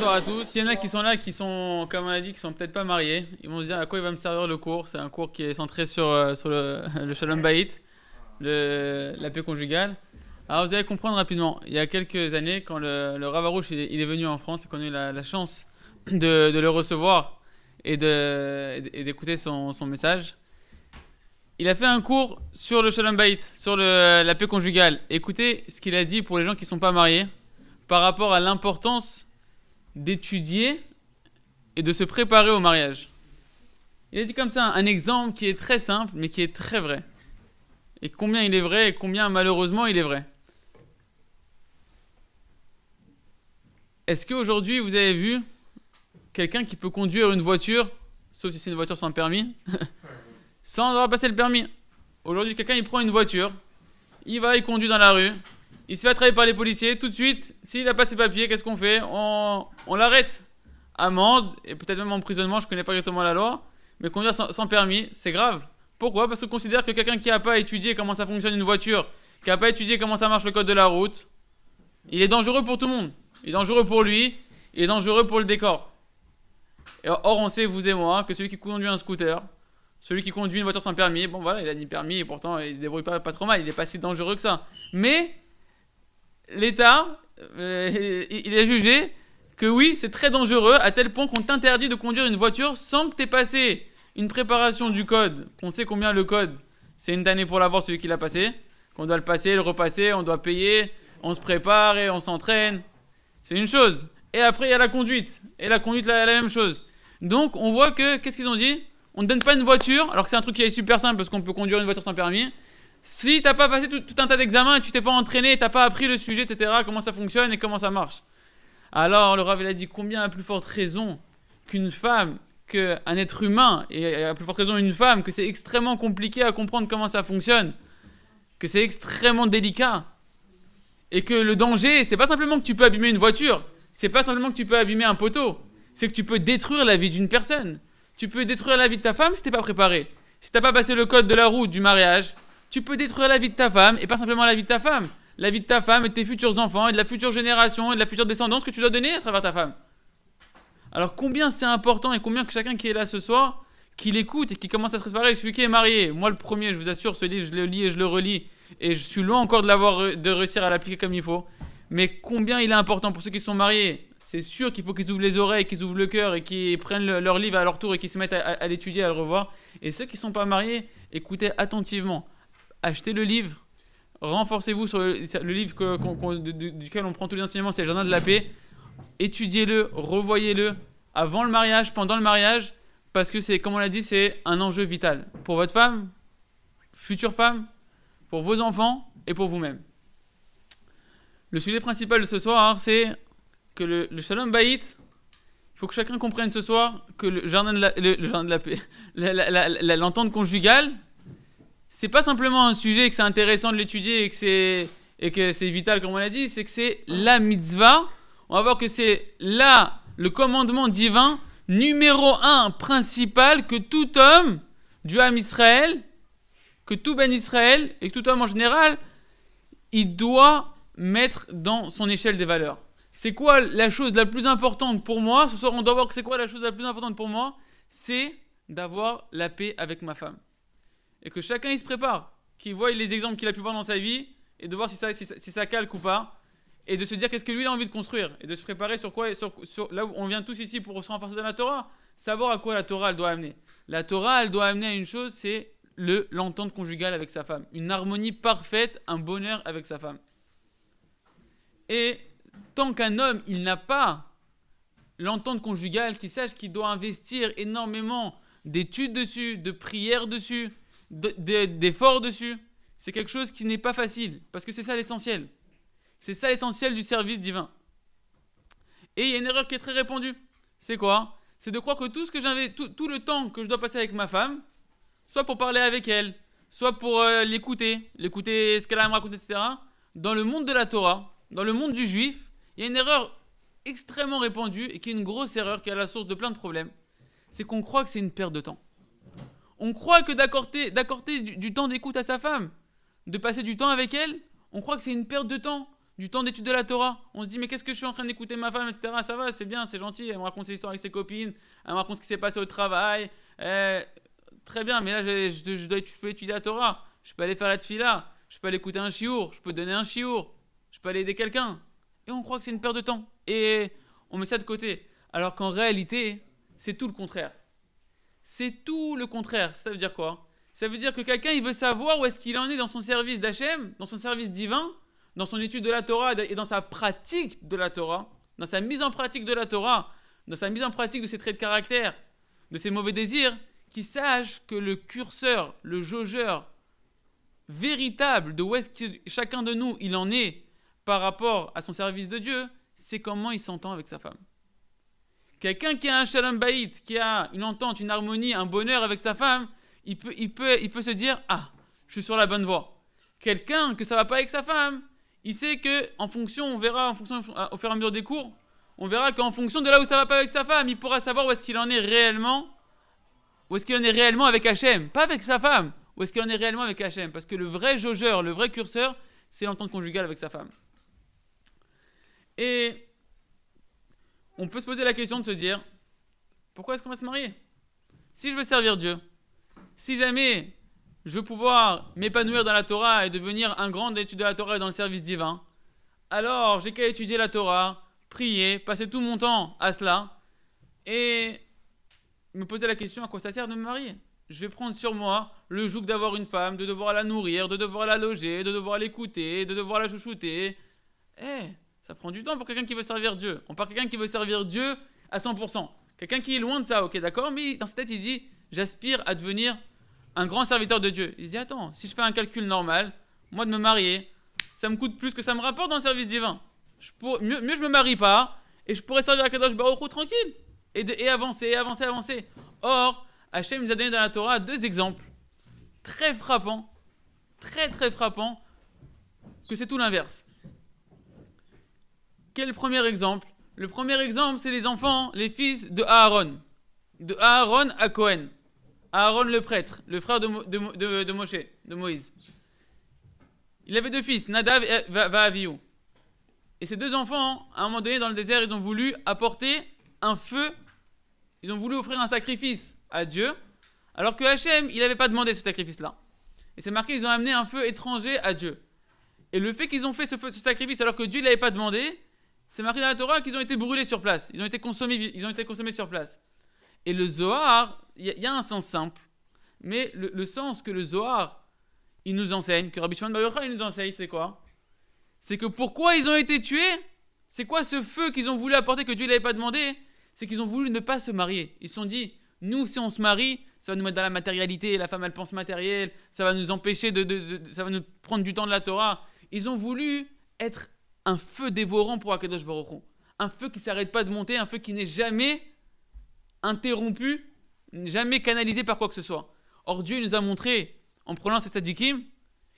Bonsoir à tous. Il y en a qui sont là, qui sont, comme on a dit, qui sont peut-être pas mariés. Ils vont se dire à quoi il va me servir le cours. C'est un cours qui est centré sur le Shalom Bayit, la paix conjugale. Alors vous allez comprendre rapidement. Il y a quelques années, quand le Rav Arush il est venu en France et qu'on a eu la chance de le recevoir et d'écouter son message, il a fait un cours sur le Shalom Bayit, sur la paix conjugale. Écoutez ce qu'il a dit pour les gens qui ne sont pas mariés par rapport à l'importance d'étudier et de se préparer au mariage. Il a dit comme ça un exemple qui est très simple mais qui est très vrai. Et combien il est vrai et combien malheureusement il est vrai. Est-ce qu'aujourd'hui vous avez vu quelqu'un qui peut conduire une voiture, sauf si c'est une voiture sans permis, sans avoir passé le permis? Aujourd'hui quelqu'un il prend une voiture, il conduit dans la rue, il se fait attraper par les policiers, tout de suite, s'il n'a pas ses papiers, qu'est-ce qu'on fait? On l'arrête. Amende, et peut-être même emprisonnement, je ne connais pas exactement la loi, mais conduire sans permis, c'est grave. Pourquoi? Parce qu'on considère que quelqu'un qui n'a pas étudié comment ça fonctionne une voiture, qui n'a pas étudié comment ça marche le code de la route, il est dangereux pour tout le monde. Il est dangereux pour lui, il est dangereux pour le décor. Et or, on sait, vous et moi, que celui qui conduit un scooter, celui qui conduit une voiture sans permis, bon voilà, il a ni permis et pourtant il se débrouille pas trop mal, il n'est pas si dangereux que ça. Mais l'État, il a jugé que oui, c'est très dangereux à tel point qu'on t'interdit de conduire une voiture sans que tu aies passé une préparation du code, qu'on sait combien le code, c'est une année pour l'avoir celui qui l'a passé, qu'on doit le passer, le repasser, on doit payer, on se prépare et on s'entraîne. C'est une chose. Et après, il y a la conduite. Et la conduite, la même chose. Donc, on voit que, qu'est-ce qu'ils ont dit? On ne donne pas une voiture, alors que c'est un truc qui est super simple parce qu'on peut conduire une voiture sans permis. Si t'as pas passé tout un tas d'examens et tu t'es pas entraîné, t'as pas appris le sujet, etc., comment ça fonctionne et comment ça marche. Alors, le Rav, il a dit combien à plus forte raison qu'une femme, qu'un être humain, et à plus forte raison une femme, que c'est extrêmement compliqué à comprendre comment ça fonctionne, que c'est extrêmement délicat, et que le danger, c'est pas simplement que tu peux abîmer une voiture, c'est pas simplement que tu peux abîmer un poteau, c'est que tu peux détruire la vie d'une personne. Tu peux détruire la vie de ta femme si t'es pas préparé. Si t'as pas passé le code de la route du mariage, tu peux détruire la vie de ta femme, et pas simplement la vie de ta femme. La vie de ta femme et de tes futurs enfants, et de la future génération, et de la future descendance que tu dois donner à travers ta femme. Alors combien c'est important, et combien que chacun qui est là ce soir, qui l'écoute et qui commence à se préparer, celui qui est marié. Moi le premier, je vous assure, ce livre, je le lis et je le relis, et je suis loin encore de réussir à l'appliquer comme il faut. Mais combien il est important pour ceux qui sont mariés. C'est sûr qu'il faut qu'ils ouvrent les oreilles, qu'ils ouvrent le cœur, et qu'ils prennent leur livre à leur tour, et qu'ils se mettent à l'étudier, à le revoir. Et ceux qui ne sont pas mariés, écoutez attentivement. Achetez le livre, renforcez-vous sur le livre duquel on prend tous les enseignements, c'est le Jardin de la Paix. Étudiez-le, revoyez-le avant le mariage, pendant le mariage, parce que c'est, comme on l'a dit, c'est un enjeu vital pour votre femme, future femme, pour vos enfants et pour vous-même. Le sujet principal de ce soir, c'est que le Shalom Bayit, il faut que chacun comprenne ce soir que le jardin de la paix, l'entente conjugale, c'est pas simplement un sujet que c'est intéressant de l'étudier et que c'est vital comme on l'a dit, c'est que c'est la mitzvah. On va voir que c'est là le commandement divin numéro 1 principal que tout homme du Ham Israël, que tout Ben Israël et que tout homme en général, il doit mettre dans son échelle des valeurs. C'est quoi la chose la plus importante pour moi? Ce soir, on doit voir que c'est quoi la chose la plus importante pour moi? C'est d'avoir la paix avec ma femme. Et que chacun il se prépare, qu'il voit les exemples qu'il a pu voir dans sa vie, et de voir si ça calque ou pas, et de se dire qu'est-ce que lui il a envie de construire, et de se préparer sur quoi, là où on vient tous ici pour se renforcer dans la Torah, savoir à quoi la Torah elle doit amener. La Torah elle doit amener à une chose, c'est l'entente conjugale avec sa femme, une harmonie parfaite, un bonheur avec sa femme. Et tant qu'un homme il n'a pas l'entente conjugale, qu'il sache qu'il doit investir énormément d'études dessus, de prières dessus, d'efforts dessus, c'est quelque chose qui n'est pas facile, parce que c'est ça l'essentiel. C'est ça l'essentiel du service divin. Et il y a une erreur qui est très répandue. C'est quoi? C'est de croire que tout le temps que je dois passer avec ma femme, soit pour parler avec elle, soit pour l'écouter ce qu'elle a à me raconter, etc. Dans le monde de la Torah, dans le monde du juif, il y a une erreur extrêmement répandue et qui est une grosse erreur qui est à la source de plein de problèmes. C'est qu'on croit que c'est une perte de temps. On croit que d'accorder du temps d'écoute à sa femme, de passer du temps avec elle, on croit que c'est une perte de temps. du temps d'étude de la Torah. On se dit, mais qu'est-ce que je suis en train d'écouter ma femme, etc. Ça va, c'est bien, c'est gentil. Elle me raconte ses histoires avec ses copines. Elle me raconte ce qui s'est passé au travail. Très bien, mais là, je peux étudier la Torah. Je peux aller faire la tfila. Je peux aller écouter un chiour. Je peux donner un chiour. Je peux aller aider quelqu'un. Et on croit que c'est une perte de temps. Et on met ça de côté. Alors qu'en réalité, c'est tout le contraire. C'est tout le contraire. Ça veut dire quoi? Ça veut dire que quelqu'un, il veut savoir où est-ce qu'il en est dans son service d'Hachem, dans son service divin, dans son étude de la Torah et dans sa pratique de la Torah, dans sa mise en pratique de la Torah, dans sa mise en pratique de ses traits de caractère, de ses mauvais désirs, qu'il sache que le curseur, le jaugeur véritable de où est-ce que chacun de nous, il en est par rapport à son service de Dieu, c'est comment il s'entend avec sa femme. Quelqu'un qui a un shalom bayit, qui a une entente, une harmonie, un bonheur avec sa femme, il peut se dire « Ah, je suis sur la bonne voie ». Quelqu'un que ça ne va pas avec sa femme, il sait qu'en fonction, on verra au fur et à mesure des cours, on verra qu'en fonction de là où ça ne va pas avec sa femme, il pourra savoir où est-ce qu'il en est réellement, avec Hachem, pas avec sa femme, où est-ce qu'il en est réellement avec Hachem. Parce que le vrai jaugeur, le vrai curseur, c'est l'entente conjugale avec sa femme. Et on peut se poser la question de se dire, pourquoi est-ce qu'on va se marier? Si je veux servir Dieu, si jamais je veux pouvoir m'épanouir dans la Torah et devenir un grand d'étude de la Torah et dans le service divin, alors j'ai qu'à étudier la Torah, prier, passer tout mon temps à cela et me poser la question à quoi ça sert de me marier. Je vais prendre sur moi le joug d'avoir une femme, de devoir la nourrir, de devoir la loger, de devoir l'écouter, de devoir la chouchouter. Ça prend du temps pour quelqu'un qui veut servir Dieu. On parle de quelqu'un qui veut servir Dieu à 100%. Quelqu'un qui est loin de ça, ok, d'accord, mais dans sa tête, il dit, j'aspire à devenir un grand serviteur de Dieu. Il se dit, attends, si je fais un calcul normal, moi de me marier, ça me coûte plus que ça me rapporte dans le service divin. Mieux je me marie pas, et je pourrais servir à Kadosh Baruch Hu tranquille. Et avancer. Or, Hachem nous a donné dans la Torah 2 exemples très frappants, très frappants, que c'est tout l'inverse. Quel est le premier exemple? Le premier exemple, c'est les enfants, les fils de Aaron. De Aaron à Cohen. Aaron le prêtre, le frère de Moshe, de Moïse. Il avait 2 fils, Nadav et Avihu. Et ces 2 enfants, à un moment donné, dans le désert, ils ont voulu apporter un feu. Ils ont voulu offrir un sacrifice à Dieu, alors que Hachem, il n'avait pas demandé ce sacrifice-là. Et c'est marqué, ils ont amené un feu étranger à Dieu. Et le fait qu'ils ont fait ce sacrifice alors que Dieu ne l'avait pas demandé, c'est marqué dans la Torah qu'ils ont été brûlés sur place. Ils ont été consommés sur place. Et le Zohar, il y a un sens simple, mais le sens que le Zohar, il nous enseigne, que Rabbi Shimon Bar Yochai, il nous enseigne, c'est quoi? C'est que pourquoi ils ont été tués? C'est quoi ce feu qu'ils ont voulu apporter que Dieu ne l'avait pas demandé? C'est qu'ils ont voulu ne pas se marier. Ils se sont dit, nous, si on se marie, ça va nous mettre dans la matérialité, la femme, elle pense matériel, ça va nous empêcher ça va nous prendre du temps de la Torah. Ils ont voulu être un feu dévorant pour Akadosh Baruch Hu. Un feu qui ne s'arrête pas de monter, un feu qui n'est jamais interrompu, jamais canalisé par quoi que ce soit. Or, Dieu nous a montré, en prenant ces tzadikim,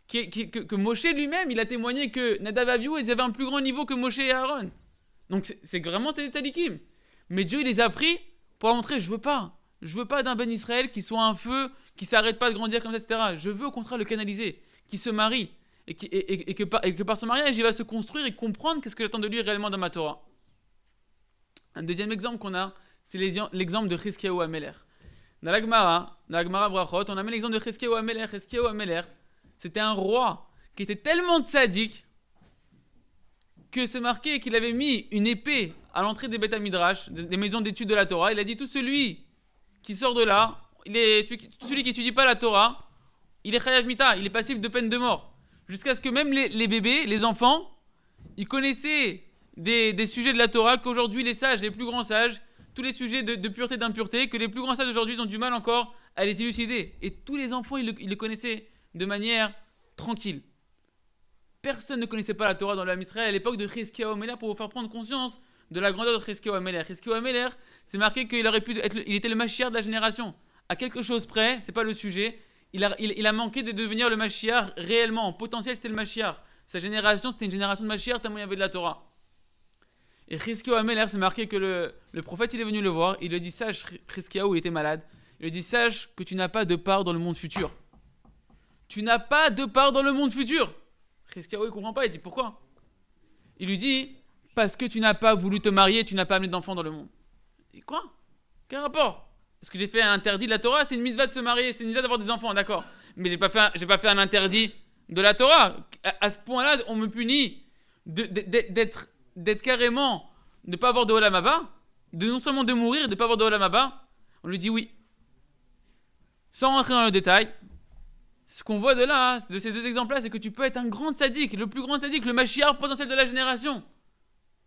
que Moshe lui-même, il a témoigné que Nadav et Avihu, ils avaient un plus grand niveau que Moshe et Aaron. Donc, c'est vraiment des tzadikim. Mais Dieu, il les a pris pour montrer, je veux pas d'un Ben Israël qui soit un feu, qui s'arrête pas de grandir comme ça, etc. Je veux au contraire le canaliser, qui se marie, et que par son mariage, il va se construire et comprendre qu'est-ce que j'attends de lui réellement dans ma Torah. Un deuxième exemple qu'on a, c'est l'exemple de Chizkiyahu HaMelech. Dans la Gemara Brachot, on a mis l'exemple de Chizkiyahu HaMelech. Chizkiyahu HaMelech, c'était un roi qui était tellement tzaddik que c'est marqué qu'il avait mis une épée à l'entrée des Beth Midrash, des maisons d'études de la Torah. Il a dit, tout celui qui sort de là, celui qui étudie pas la Torah, il est chayav mita, il est passible de peine de mort. Jusqu'à ce que même les bébés, les enfants, ils connaissaient des sujets de la Torah qu'aujourd'hui les sages, les plus grands sages, tous les sujets de pureté, d'impureté, que les plus grands sages aujourd'hui ont du mal encore à les élucider. Et tous les enfants, ils le connaissaient de manière tranquille. Personne ne connaissait pas la Torah dans l'Am Israël à l'époque de Chizkiyahu HaMelech pour vous faire prendre conscience de la grandeur de Chizkiyahu HaMelech. Chizkiyahu HaMelech, c'est marqué qu'il aurait pu être, il était le Mashiach de la génération. À quelque chose près, c'est pas le sujet, il a manqué de devenir le Mashiach réellement. En potentiel, c'était le Mashiach. Sa génération, c'était une génération de Mashiach tellement il y avait de la Torah. Et Chizkiyahu HaMelech, c'est marqué que le prophète, il est venu le voir, il lui a dit, sache, Chizkiyahu, il était malade, il lui a dit, sache que tu n'as pas de part dans le monde futur. Tu n'as pas de part dans le monde futur. Chizkiyahu, il ne comprend pas, il dit, pourquoi? Il lui dit, parce que tu n'as pas voulu te marier, tu n'as pas amené d'enfants dans le monde. Et quoi? Quel rapport? Parce que j'ai fait un interdit de la Torah, c'est une mitzvah de se marier, c'est une mitzvah d'avoir des enfants, d'accord. Mais j'ai pas fait un interdit de la Torah. À ce point-là, on me punit d'être carrément, de ne pas avoir de Olam Haba, de non seulement de mourir et de ne pas avoir de Olam Haba. On lui dit oui. Sans rentrer dans le détail, ce qu'on voit de là, de ces deux exemples-là, c'est que tu peux être un grand tzaddik, le plus grand tzaddik, le Mashiach potentiel de la génération.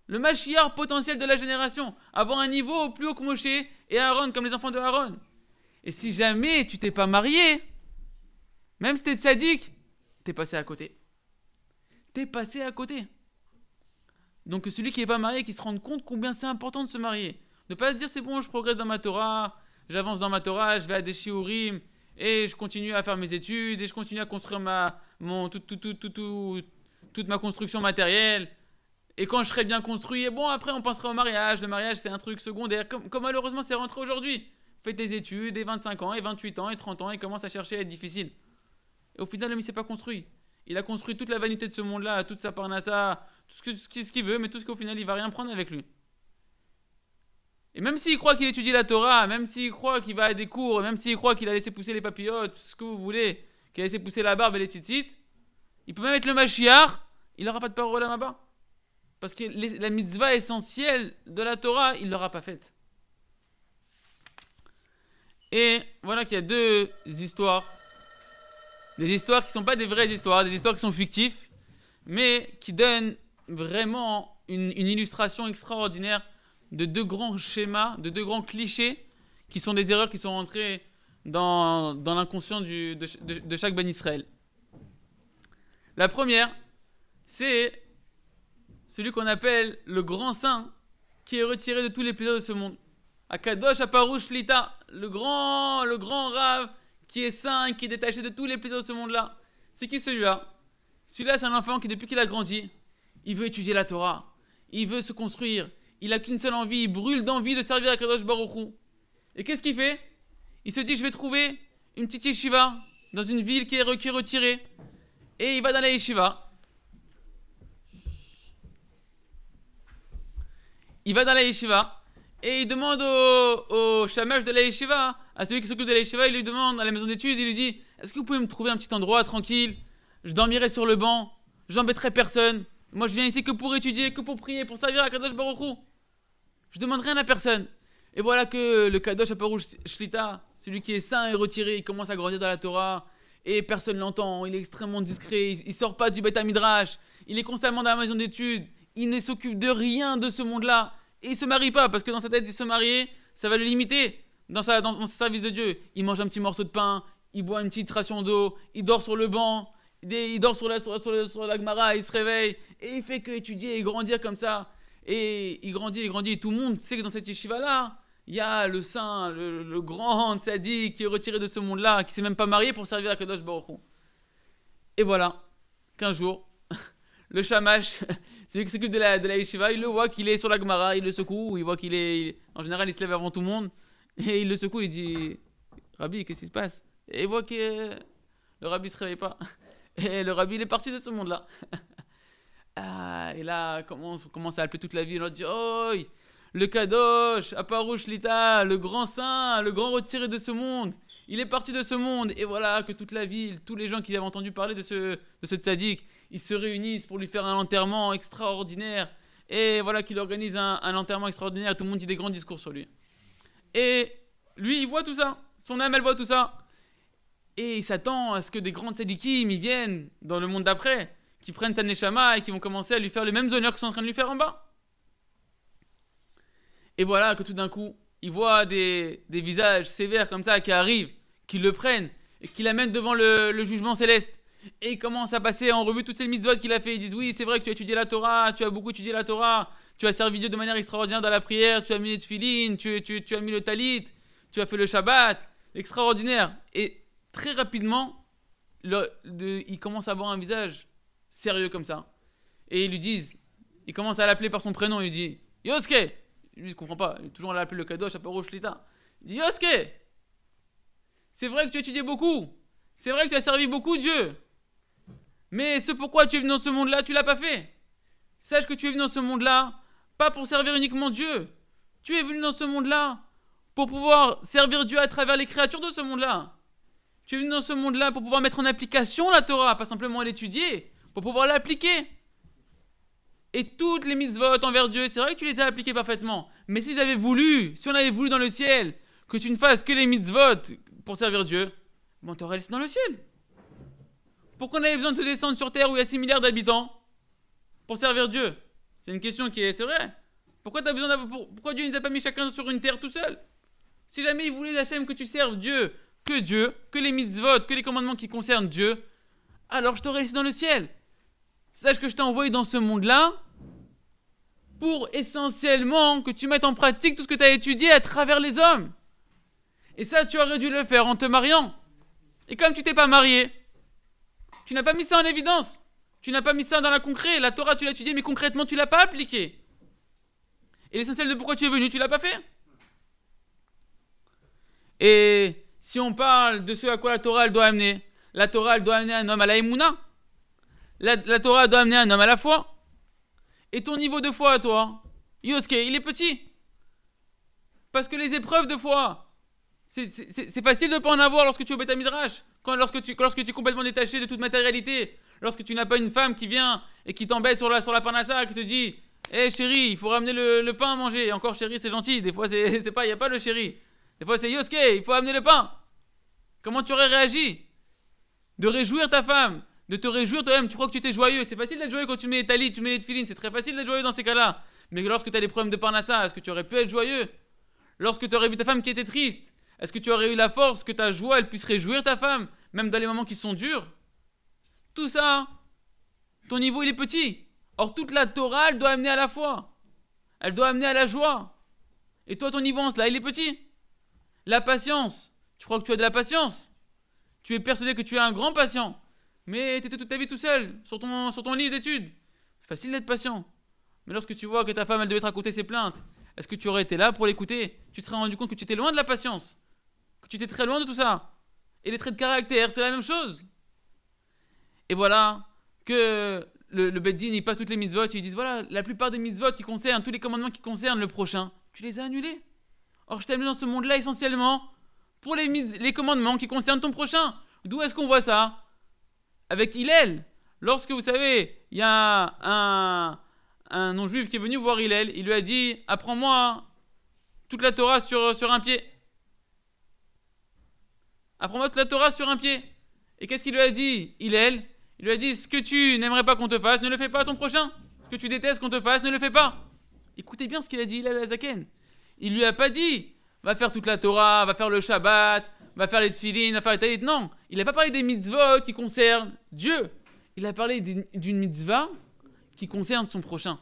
Le Mashiach potentiel de la génération. Avoir un niveau plus haut que Moshe et Aaron, comme les enfants de Aaron. Et si jamais tu t'es pas marié, même si t'es tzaddik, t'es passé à côté. T'es passé à côté. Donc celui qui n'est pas marié, qui se rende compte combien c'est important de se marier. Ne pas se dire c'est bon, je progresse dans ma Torah, j'avance dans ma Torah, je vais à des shiurim, et je continue à faire mes études, et je continue à construire toute ma construction matérielle. Et quand je serai bien construit, et bon, après on pensera au mariage. Le mariage, c'est un truc secondaire. Comme malheureusement, c'est rentré aujourd'hui. Faites des études, et 25 ans, et 28 ans, et 30 ans, et commence à chercher à être difficile. Et au final, l'homme, il ne s'est pas construit. Il a construit toute la vanité de ce monde-là, toute sa parnassa, tout ce qu'il veut, mais tout ce qu'au final, il va rien prendre avec lui. Et même s'il croit qu'il étudie la Torah, même s'il croit qu'il va à des cours, même s'il croit qu'il a laissé pousser les papillotes, tout ce que vous voulez, qu'il a laissé pousser la barbe et les tzitzit, il peut même être le Mashiach, il n'aura pas de parole à là-bas. Parce que la mitzvah essentielle de la Torah, il ne l'aura pas faite. Et voilà qu'il y a deux histoires. Des histoires qui ne sont pas des vraies histoires, des histoires qui sont fictives, mais qui donnent vraiment une illustration extraordinaire de deux grands schémas, de deux grands clichés, qui sont des erreurs qui sont rentrées dans l'inconscient de chaque Ben Israël. La première, c'est celui qu'on appelle le grand saint, qui est retiré de tous les plaisirs de ce monde. Akadosh Aparush Lita, le grand rave, qui est saint, qui est détaché de tous les plaisirs de ce monde-là. C'est qui celui-là? Celui-là, c'est un enfant qui, depuis qu'il a grandi, il veut étudier la Torah, il veut se construire, il n'a qu'une seule envie, il brûle d'envie de servir à Kadosh Baruch Hu. Et qu'est-ce qu'il fait? Il se dit, je vais trouver une petite yeshiva dans une ville qui est retirée. Et il va dans la yeshiva. Il va dans la yeshiva et il demande au shamash de la yeshiva, à celui qui s'occupe de la yeshiva, il lui demande à la maison d'études, il lui dit, est-ce que vous pouvez me trouver un petit endroit tranquille? Je dormirai sur le banc, j'embêterai personne. Moi je viens ici que pour étudier, que pour prier, pour servir à Kadosh Baruch Hu. Je demande rien à personne. Et voilà que le Kadosh Aparush Shlita, celui qui est saint et retiré, il commence à grandir dans la Torah et personne l'entend, il est extrêmement discret, il sort pas du Beth Midrash, il est constamment dans la maison d'études, il ne s'occupe de rien de ce monde-là et il se marie pas parce que dans sa tête, il se marier, ça va le limiter dans son service de Dieu. Il mange un petit morceau de pain, il boit une petite ration d'eau, il dort sur le banc, il dort sur la Gemara, il se réveille et il fait que étudier et grandir comme ça. Et il grandit, et tout le monde sait que dans cette yeshiva-là, il y a le saint, le grand tzaddik qui est retiré de ce monde-là, qui ne s'est même pas marié pour servir à Kadosh Baruch Hu. Et voilà qu'un jour, le shamash, celui qui s'occupe de la yeshiva, il le voit qu'il est sur la Gemara, il le secoue, il voit qu'il est... En général, il se lève avant tout le monde, et il le secoue, il dit « Rabbi, qu'est-ce qui se passe ?» Et il voit que le Rabbi ne se réveille pas. Et le Rabbi, il est parti de ce monde-là. Et là, on commence à appeler toute la ville, on dit « Oh, le Kadosh, Aparush Lita, le grand saint, le grand retiré de ce monde, il est parti de ce monde. » Et voilà que toute la ville, tous les gens qui avaient entendu parler de ce tzaddik, ils se réunissent pour lui faire un enterrement extraordinaire. Et voilà qu'il organise un enterrement extraordinaire, tout le monde dit des grands discours sur lui. Et lui, il voit tout ça, son âme, elle voit tout ça. Et il s'attend à ce que des grands tzaddikim, ils viennent dans le monde d'après, qui prennent sa neshama et qui vont commencer à lui faire les mêmes honneurs qu'ils sont en train de lui faire en bas. Et voilà que tout d'un coup, il voit des visages sévères comme ça qui arrivent, qui le prennent et qui l'amènent devant le jugement céleste. Et il commence à passer en revue toutes ces mitzvot qu'il a fait. Ils disent oui, c'est vrai que tu as étudié la Torah, tu as beaucoup étudié la Torah, tu as servi Dieu de manière extraordinaire dans la prière, tu as mis les tefilines, tu as mis le talit, tu as fait le Shabbat, extraordinaire. Et très rapidement, il commence à avoir un visage sérieux comme ça. Et ils lui disent, ils commencent à l'appeler par son prénom, il lui dit Yosuke. Lui, il ne comprend pas, il est toujours à l'appeler le Kadosh Aparush Lita. Il dit Yosuke, c'est vrai que tu as étudié beaucoup, c'est vrai que tu as servi beaucoup Dieu, mais ce pourquoi tu es venu dans ce monde-là, tu l'as pas fait. Sache que tu es venu dans ce monde-là, pas pour servir uniquement Dieu. Tu es venu dans ce monde-là pour pouvoir servir Dieu à travers les créatures de ce monde-là. Tu es venu dans ce monde-là pour pouvoir mettre en application la Torah, pas simplement l'étudier, pour pouvoir l'appliquer. Et toutes les mitzvot envers Dieu, c'est vrai que tu les as appliquées parfaitement. Mais si j'avais voulu, si on avait voulu dans le ciel, que tu ne fasses que les mitzvot pour servir Dieu, bon, t'aurais laissé dans le ciel. Pourquoi on avait besoin de te descendre sur terre où il y a 6 milliards d'habitants pour servir Dieu? C'est une question qui est, c'est vrai. Pourquoi Dieu ne nous a pas mis chacun sur une terre tout seul? Si jamais il voulait, Hachem, que tu serves Dieu, que les mitzvot, que les commandements qui concernent Dieu, alors je t'aurais laissé dans le ciel. Sache que je t'ai envoyé dans ce monde-là pour essentiellement que tu mettes en pratique tout ce que tu as étudié à travers les hommes. Et ça, tu aurais dû le faire en te mariant. Et comme tu t'es pas marié, tu n'as pas mis ça en évidence. Tu n'as pas mis ça dans la concret. La Torah, tu l'as étudiée, mais concrètement, tu l'as pas appliquée. Et l'essentiel de pourquoi tu es venu, tu l'as pas fait. Et si on parle de ce à quoi la Torah elle doit amener, la Torah elle doit amener un homme à la Emouna. La Torah doit amener un homme à la foi. Et ton niveau de foi à toi, Yosuke, il est petit. Parce que les épreuves de foi, c'est facile de ne pas en avoir lorsque tu es au Beth Midrash. Lorsque tu es complètement détaché de toute matérialité. Lorsque tu n'as pas une femme qui vient et qui t'embête sur la parnassa, qui te dit hé chérie, il faut ramener le pain à manger. Et encore chérie, c'est gentil. Des fois, il n'y a pas le chéri. Des fois, c'est Yosuke, il faut amener le pain. Comment tu aurais réagi? De réjouir ta femme, de te réjouir toi-même. Tu crois que tu étais joyeux. C'est facile d'être joyeux quand tu mets les talis, tu mets les tefilines. C'est très facile d'être joyeux dans ces cas-là. Mais lorsque tu as des problèmes de parnassa, est-ce que tu aurais pu être joyeux? Lorsque tu aurais vu ta femme qui était triste, est-ce que tu aurais eu la force que ta joie elle puisse réjouir ta femme, même dans les moments qui sont durs? Tout ça, ton niveau il est petit. Or toute la Torah elle doit amener à la foi. Elle doit amener à la joie. Et toi ton niveau en cela il est petit. La patience. Tu crois que tu as de la patience? Tu es persuadé que tu es un grand patient. Mais tu étais toute ta vie tout seul, sur ton livre d'études. C'est facile d'être patient. Mais lorsque tu vois que ta femme elle devait te raconter ses plaintes, est-ce que tu aurais été là pour l'écouter? Tu te serais rendu compte que tu étais loin de la patience. Que tu étais très loin de tout ça. Et les traits de caractère, c'est la même chose. Et voilà que le Beth Din, il passe toutes les mitzvot et ils disent voilà, la plupart des mitzvot qui concernent, tous les commandements qui concernent le prochain, tu les as annulés. Or, je t'ai amené dans ce monde-là essentiellement pour les commandements qui concernent ton prochain. D'où est-ce qu'on voit ça? Avec Hillel. Lorsque, vous savez, il y a un non-juif qui est venu voir Hillel, il lui a dit apprends-moi toute la Torah sur un pied. Apprends-moi toute la Torah sur un pied. Et qu'est-ce qu'il lui a dit, Hillel? Il lui a dit ce que tu n'aimerais pas qu'on te fasse, ne le fais pas à ton prochain. Ce que tu détestes qu'on te fasse, ne le fais pas. Écoutez bien ce qu'il a dit Hillel Azaken. Il lui a pas dit va faire toute la Torah, va faire le Shabbat, va faire les tefilines, va faire les talit. Non, il n'a pas parlé des mitzvot qui concernent Dieu. Il a parlé d'une mitzvah qui concerne son prochain.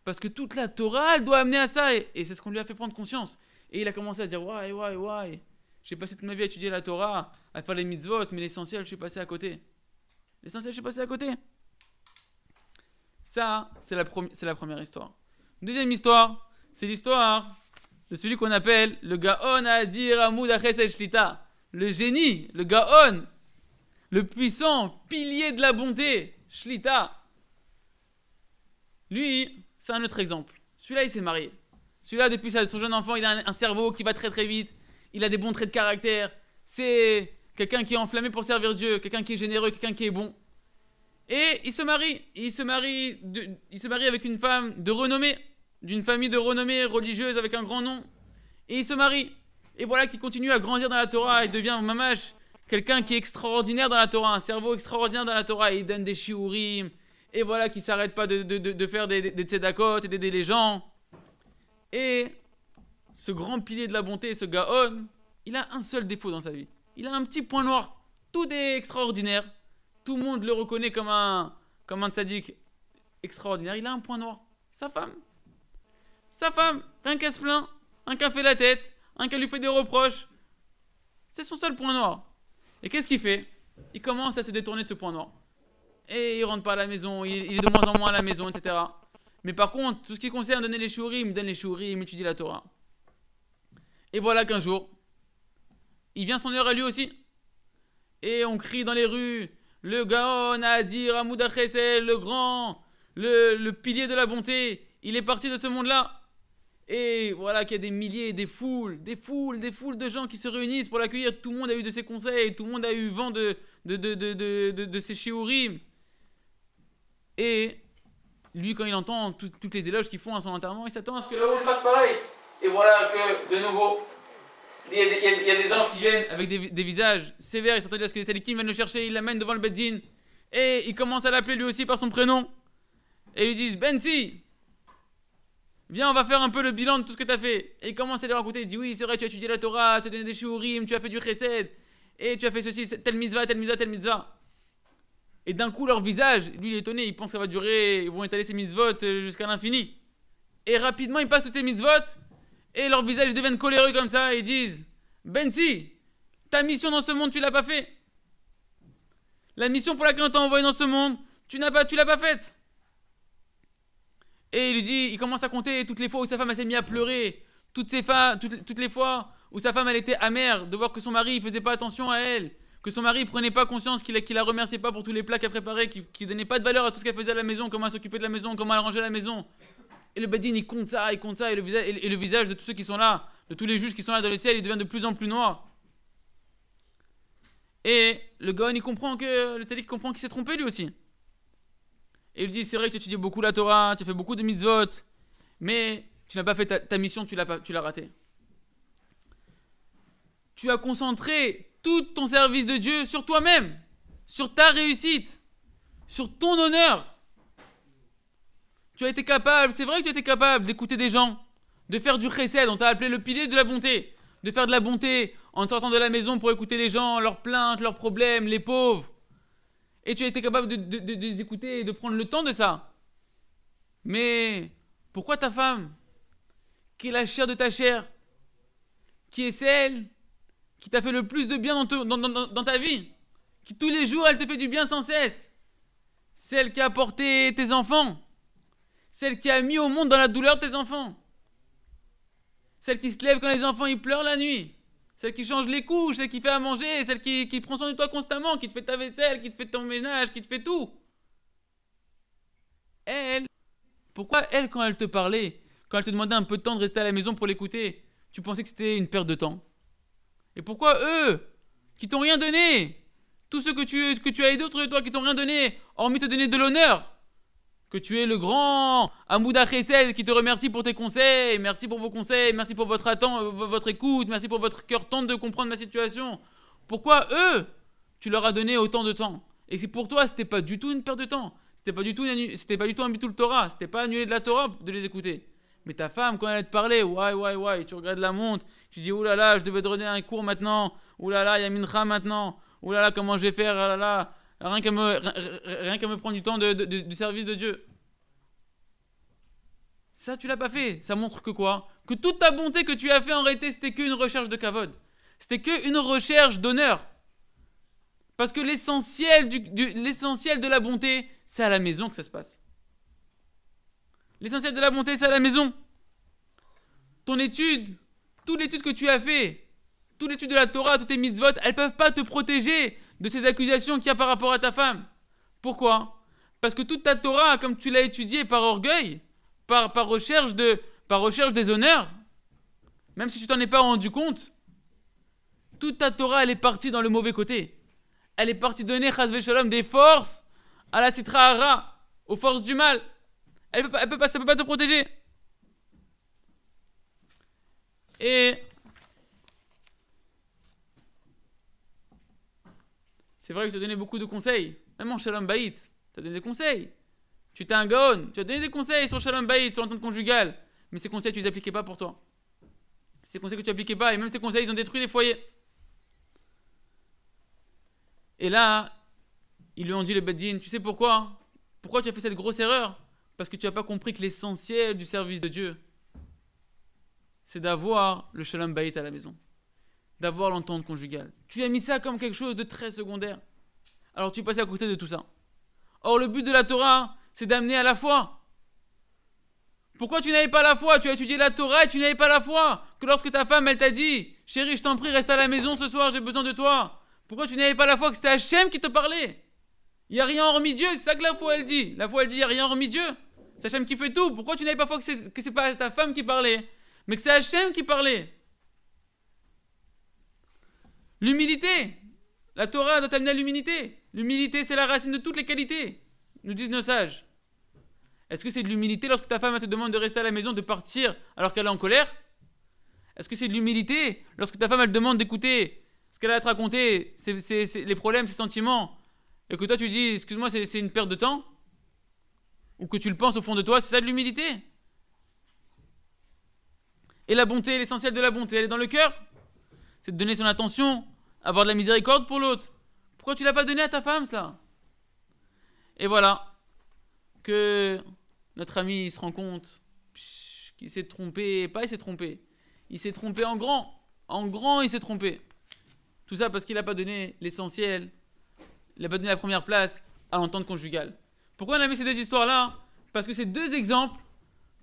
Parce que toute la Torah, elle doit amener à ça. Et c'est ce qu'on lui a fait prendre conscience. Et il a commencé à dire ouais. J'ai passé toute ma vie à étudier la Torah, à faire les mitzvot, mais l'essentiel, je suis passé à côté. Ça, c'est la première histoire. Deuxième histoire, c'est l'histoire de celui qu'on appelle le Gaon Adir Amud Achesed Shlita. Le génie, le Gaon, le puissant pilier de la bonté, Shlita. Lui, c'est un autre exemple. Celui-là, il s'est marié. Celui-là, depuis son jeune enfant, il a un cerveau qui va très très vite. Il a des bons traits de caractère. C'est quelqu'un qui est enflammé pour servir Dieu, quelqu'un qui est généreux, quelqu'un qui est bon. Et il se marie. Il se marie avec une femme de renommée, d'une famille de renommée religieuse avec un grand nom. Et il se marie. Et voilà qu'il continue à grandir dans la Torah. Il devient mamash, quelqu'un qui est extraordinaire dans la Torah, un cerveau extraordinaire dans la Torah. Il donne des shiurim. Et voilà qu'il ne s'arrête pas de faire des tzedakot et d'aider les gens. Et ce grand pilier de la bonté, ce Gaon, il a un seul défaut dans sa vie. Il a un petit point noir. Tout est extraordinaire. Tout le monde le reconnaît comme un tzaddik extraordinaire. Il a un point noir. Sa femme. Rien qu'elle se plaint, rien qu'elle fait la tête, rien qu'elle lui fait des reproches. C'est son seul point noir. Et qu'est-ce qu'il fait? Il commence à se détourner de ce point noir. Et il rentre pas à la maison, il est de moins en moins à la maison, etc. Mais par contre, tout ce qui concerne donner les shiurim, il donne les shiurim, il étudie la Torah. Et voilà qu'un jour, il vient son heure à lui aussi. Et on crie dans les rues, le Gaon Adir Amud Achesed, le grand, le pilier de la bonté, il est parti de ce monde-là. Et voilà qu'il y a des milliers, des foules de gens qui se réunissent pour l'accueillir. Tout le monde a eu de ses conseils, tout le monde a eu vent de ses shiurim. Et lui, quand il entend toutes les éloges qu'ils font à son enterrement, il s'attend à ce que là-haut fasse pareil. Et voilà que, de nouveau, il y a des anges qui viennent avec des visages sévères. Il s'attend à ce que les salikim viennent le chercher, ils l'amènent devant le Beddin. Et ils commencent à l'appeler lui aussi par son prénom. Et ils lui disent, Benti, viens, on va faire un peu le bilan de tout ce que tu as fait. Et il commence à lui raconter. Il dit, oui, c'est vrai, tu as étudié la Torah, tu as donné des shiurim, tu as fait du chesed, et tu as fait ceci, telle mitzvah, telle mitzvah, telle mitzvah. Et d'un coup, leur visage, lui, il est étonné, il pense que ça va durer, ils vont étaler ces mitzvot jusqu'à l'infini. Et rapidement, ils passent toutes ces mitzvot, et leurs visages deviennent coléreux comme ça, et ils disent, Benti, ta mission dans ce monde, tu l'as pas fait. La mission pour laquelle on t'a envoyé dans ce monde, tu l'as pas faite. Et il lui dit, il commence à compter toutes les fois où sa femme s'est mise à pleurer, toutes les fois où sa femme elle était amère de voir que son mari ne faisait pas attention à elle, que son mari prenait pas conscience qu'il la remerciait pas pour tous les plats qu'elle préparait, qu'il donnait pas de valeur à tout ce qu'elle faisait à la maison, comment elle s'occupait de la maison, comment elle rangeait la maison. Et le Beddin il compte ça, et le visage de tous ceux qui sont là, de tous les juges qui sont là dans le ciel, il devient de plus en plus noir. Et le Gaon il comprend le tzaddik comprend qu'il s'est trompé lui aussi. Et il lui dit, c'est vrai que tu étudies beaucoup la Torah, tu as fait beaucoup de mitzvot, mais tu n'as pas fait ta mission, tu l'as raté. Tu as concentré tout ton service de Dieu sur toi-même, sur ta réussite, sur ton honneur. Tu as été capable, c'est vrai que tu as été capable d'écouter des gens, de faire du chesed, on t'a appelé le pilier de la bonté, de faire de la bonté en sortant de la maison pour écouter les gens, leurs plaintes, leurs problèmes, les pauvres. Et tu as été capable de les écouter et de prendre le temps de ça. Mais pourquoi ta femme, qui est la chair de ta chair, qui est celle qui t'a fait le plus de bien dans ta vie, qui tous les jours elle te fait du bien sans cesse, celle qui a porté tes enfants, celle qui a mis au monde dans la douleur de tes enfants, celle qui se lève quand les enfants ils pleurent la nuit, celle qui change les couches, celle qui fait à manger, celle qui prend soin de toi constamment, qui te fait ta vaisselle, qui te fait ton ménage, qui te fait tout. Elle, pourquoi elle, quand elle te parlait, quand elle te demandait un peu de temps de rester à la maison pour l'écouter, tu pensais que c'était une perte de temps? Et pourquoi eux, qui t'ont rien donné, tous ceux que tu as aidés autour de toi, qui t'ont rien donné, hormis te donner de l'honneur, que tu es le grand Amouda Chesed qui te remercie pour tes conseils, merci pour vos conseils, merci pour votre écoute, merci pour votre cœur tendre de comprendre ma situation. Pourquoi eux, tu leur as donné autant de temps? Et c'est pour toi, c'était pas du tout une perte de temps, c'était pas du tout un bitul Torah, c'était pas annuler de la Torah de les écouter. Mais ta femme, quand elle te parlait, ouais, tu regardes la montre, tu dis, oulala, je devais donner un cours maintenant, oulala, il y a mincha maintenant, oulala, comment je vais faire, oulala, rien qu'à me prendre du temps du service de Dieu. Ça, tu l'as pas fait. Ça montre que quoi? Que toute ta bonté que tu as fait en réalité, c'était qu'une recherche de kavod. C'était qu'une recherche d'honneur. Parce que l'essentiel de la bonté, c'est à la maison que ça se passe. L'essentiel de la bonté, c'est à la maison. Ton étude, toute l'étude que tu as fait, toute l'étude de la Torah, toutes tes mitzvot, elles ne peuvent pas te protéger de ces accusations qu'il y a par rapport à ta femme. Pourquoi? Parce que toute ta Torah, comme tu l'as étudiée par orgueil, par recherche des honneurs, même si tu t'en es pas rendu compte, toute ta Torah, elle est partie dans le mauvais côté. Elle est partie donner, chas v'shalom, des forces à la sitra hara, aux forces du mal. Ça peut pas te protéger. Et c'est vrai que tu as donné beaucoup de conseils. Même en Shalom Bayit, tu as donné des conseils. Tu étais un gaon, tu as donné des conseils sur Shalom Bayit, sur l'entente conjugale. Mais ces conseils, tu les appliquais pas pour toi. Ces conseils que tu appliquais pas, et même ces conseils, ils ont détruit les foyers. Et là, ils lui ont dit, le Beddin, tu sais pourquoi? Pourquoi tu as fait cette grosse erreur? Parce que tu n'as pas compris que l'essentiel du service de Dieu, c'est d'avoir le Shalom Bayit à la maison. D'avoir l'entente conjugale. Tu as mis ça comme quelque chose de très secondaire. Alors tu passes à côté de tout ça. Or, le but de la Torah, c'est d'amener à la foi. Pourquoi tu n'avais pas la foi? Tu as étudié la Torah et tu n'avais pas la foi. Que lorsque ta femme, elle t'a dit, chérie, je t'en prie, reste à la maison ce soir, j'ai besoin de toi. Pourquoi tu n'avais pas la foi que c'était Hachem qui te parlait? Il n'y a rien hormis Dieu, c'est ça que la foi elle dit. La foi elle dit il n'y a rien hormis Dieu. C'est Hachem qui fait tout. Pourquoi tu n'avais pas foi que c'est pas ta femme qui parlait, mais que c'est Hachem qui parlait? L'humilité. La Torah doit t'amener à l'humilité. L'humilité, c'est la racine de toutes les qualités, nous disent nos sages. Est-ce que c'est de l'humilité lorsque ta femme te demande de rester à la maison, de partir alors qu'elle est en colère? Est-ce que c'est de l'humilité lorsque ta femme elle te demande d'écouter ce qu'elle a à te raconter, les problèmes, ses sentiments, et que toi tu dis excuse-moi, c'est une perte de temps? Ou que tu le penses au fond de toi, c'est ça de l'humilité? Et la bonté, l'essentiel de la bonté, elle est dans le cœur. C'est de donner son attention, avoir de la miséricorde pour l'autre. Pourquoi tu l'as pas donné à ta femme, cela? Et voilà, que notre ami il se rend compte qu'il s'est trompé, pas il s'est trompé, il s'est trompé en grand il s'est trompé. Tout ça parce qu'il n'a pas donné l'essentiel, il n'a pas donné la première place à l'entente conjugale. Pourquoi on a mis ces deux histoires-là? Parce que c'est deux exemples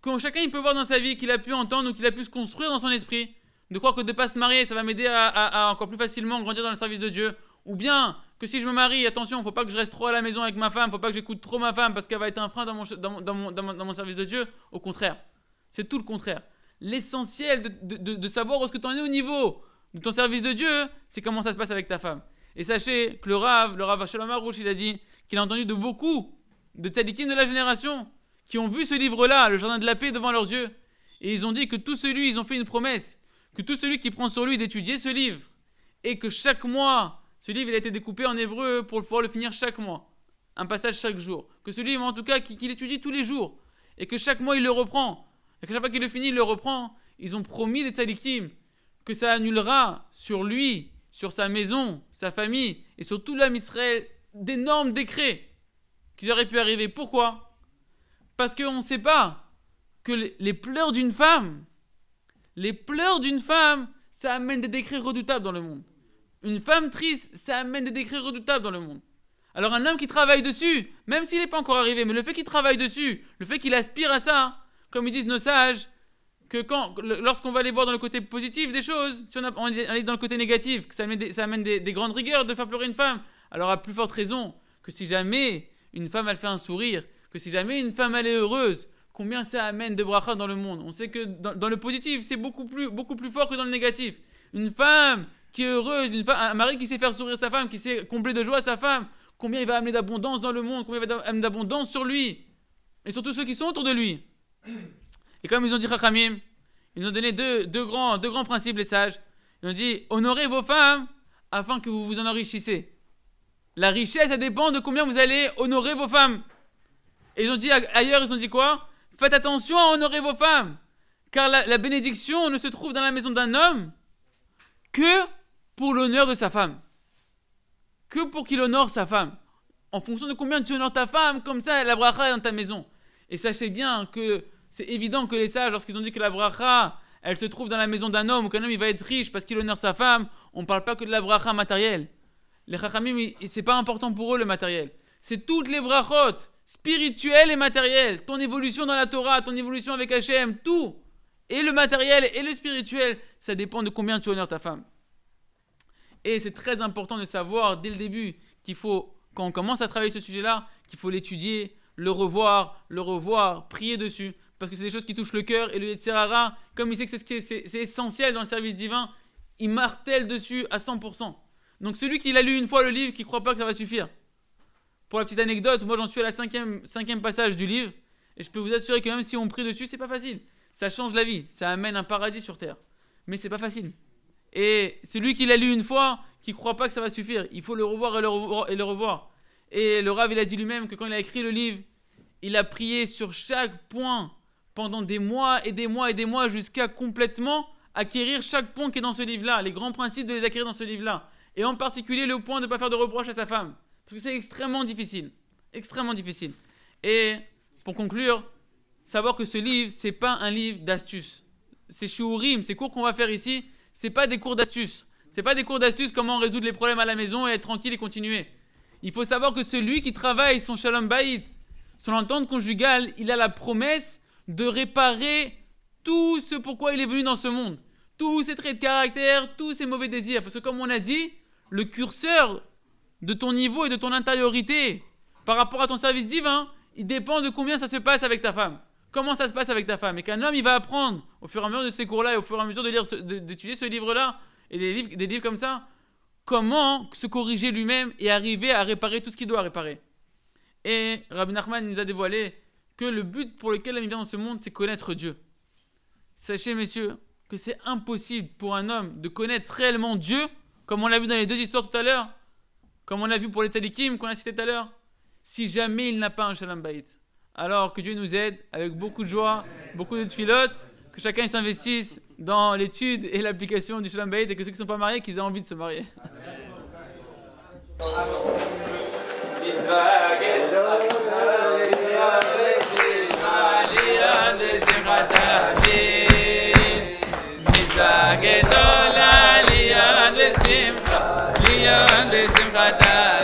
que chacun il peut voir dans sa vie, qu'il a pu entendre ou qu'il a pu se construire dans son esprit, de croire que de ne pas se marier, ça va m'aider à encore plus facilement grandir dans le service de Dieu, ou bien que si je me marie, attention, il ne faut pas que je reste trop à la maison avec ma femme, il ne faut pas que j'écoute trop ma femme parce qu'elle va être un frein dans mon service de Dieu. Au contraire, c'est tout le contraire. L'essentiel de savoir où est-ce que tu en es au niveau de ton service de Dieu, c'est comment ça se passe avec ta femme. Et sachez que le Rav Shalom Harouche, il a dit qu'il a entendu de beaucoup de tzadikim de la génération qui ont vu ce livre-là, le jardin de la paix, devant leurs yeux. Et ils ont dit que ils ont fait une promesse, que tout celui qui prend sur lui d'étudier ce livre, et que chaque mois, ce livre il a été découpé en hébreu pour pouvoir le finir chaque mois. Un passage chaque jour. Que ce livre, en tout cas, qu'il étudie tous les jours. Et que chaque mois, il le reprend. Et que chaque fois qu'il le finit, il le reprend. Ils ont promis, les tzadikim, que ça annulera sur lui, sur sa maison, sa famille, et sur tout l'âme Israël, d'énormes décrets qui auraient pu arriver. Pourquoi? Parce qu'on ne sait pas que les pleurs d'une femme, ça amène des décrets redoutables dans le monde. Une femme triste, ça amène des décrets redoutables dans le monde. Alors un homme qui travaille dessus, même s'il n'est pas encore arrivé, mais le fait qu'il travaille dessus, le fait qu'il aspire à ça, comme ils disent nos sages, que lorsqu'on va aller voir dans le côté positif des choses, si on est dans le côté négatif, que ça amène des grandes rigueurs de faire pleurer une femme, alors à plus forte raison que si jamais une femme elle fait un sourire, que si jamais une femme elle est heureuse, combien ça amène de bracha dans le monde. On sait que dans le positif, c'est beaucoup plus fort que dans le négatif. Une femme qui est heureuse, un mari qui sait faire sourire sa femme, qui sait combler de joie sa femme, combien il va amener d'abondance dans le monde, combien il va amener d'abondance sur lui, et surtout ceux qui sont autour de lui. Et comme ils ont dit Chachamim, ils ont donné deux grands principes, les sages. Ils ont dit, honorez vos femmes afin que vous vous en enrichissez. La richesse, ça dépend de combien vous allez honorer vos femmes. Et ils ont dit ailleurs, ils ont dit quoi? Faites attention à honorer vos femmes, car la bénédiction ne se trouve dans la maison d'un homme que pour l'honneur de sa femme. Que pour qu'il honore sa femme. En fonction de combien tu honores ta femme, comme ça, la bracha est dans ta maison. Et sachez bien que c'est évident que les sages, lorsqu'ils ont dit que la bracha, elle se trouve dans la maison d'un homme, ou qu'un homme il va être riche parce qu'il honore sa femme, on ne parle pas que de la bracha matérielle. Les chachamim, c'est pas important pour eux le matériel. C'est toutes les brachot, spirituelles et matérielles. Ton évolution dans la Torah, ton évolution avec Hachem, tout. Et le matériel et le spirituel, ça dépend de combien tu honores ta femme. Et c'est très important de savoir dès le début qu'il faut, quand on commence à travailler ce sujet-là, qu'il faut l'étudier, le revoir, prier dessus. Parce que c'est des choses qui touchent le cœur. Et le Yetzer Hara, comme il sait que c'est essentiel dans le service divin, il martèle dessus à 100%. Donc celui qui l'a lu une fois le livre, qui ne croit pas que ça va suffire. Pour la petite anecdote, moi j'en suis à la cinquième passage du livre. Et je peux vous assurer que même si on prie dessus, c'est pas facile. Ça change la vie, ça amène un paradis sur terre. Mais c'est pas facile. Et celui qui l'a lu une fois, qui ne croit pas que ça va suffire, il faut le revoir et le revoir. Et le Rav, il a dit lui-même que quand il a écrit le livre, il a prié sur chaque point pendant des mois et des mois et des mois jusqu'à complètement acquérir chaque point qui est dans ce livre-là, les grands principes de les acquérir dans ce livre-là. Et en particulier le point de ne pas faire de reproches à sa femme. Parce que c'est extrêmement difficile. Extrêmement difficile. Et pour conclure, savoir que ce livre, c'est pas un livre d'astuces. Ces shiurim, ces cours qu'on va faire ici, c'est pas des cours d'astuces. C'est pas des cours d'astuces comment résoudre les problèmes à la maison et être tranquille et continuer. Il faut savoir que celui qui travaille son shalom bayit, son entente conjugale, il a la promesse de réparer tout ce pourquoi il est venu dans ce monde. Tous ses traits de caractère, tous ses mauvais désirs. Parce que comme on a dit, le curseur de ton niveau et de ton intériorité, par rapport à ton service divin, il dépend de combien ça se passe avec ta femme. Comment ça se passe avec ta femme. Et qu'un homme, il va apprendre au fur et à mesure de ces cours-là et au fur et à mesure d'étudier ce livre-là et des livres comme ça, comment se corriger lui-même et arriver à réparer tout ce qu'il doit réparer. Et Rabbi Nachman nous a dévoilé que le but pour lequel l'homme vient dans ce monde, c'est connaître Dieu. Sachez, messieurs, que c'est impossible pour un homme de connaître réellement Dieu, comme on l'a vu dans les deux histoires tout à l'heure, comme on l'a vu pour les tzadikim qu'on a cité tout à l'heure, si jamais il n'a pas un shalom bayit. Alors que Dieu nous aide avec beaucoup de joie, beaucoup de tfilotes, que chacun s'investisse dans l'étude et l'application du shalom bayit et que ceux qui ne sont pas mariés, qu'ils aient envie de se marier. גדולה ליד בשמחה, ליד בשמחתה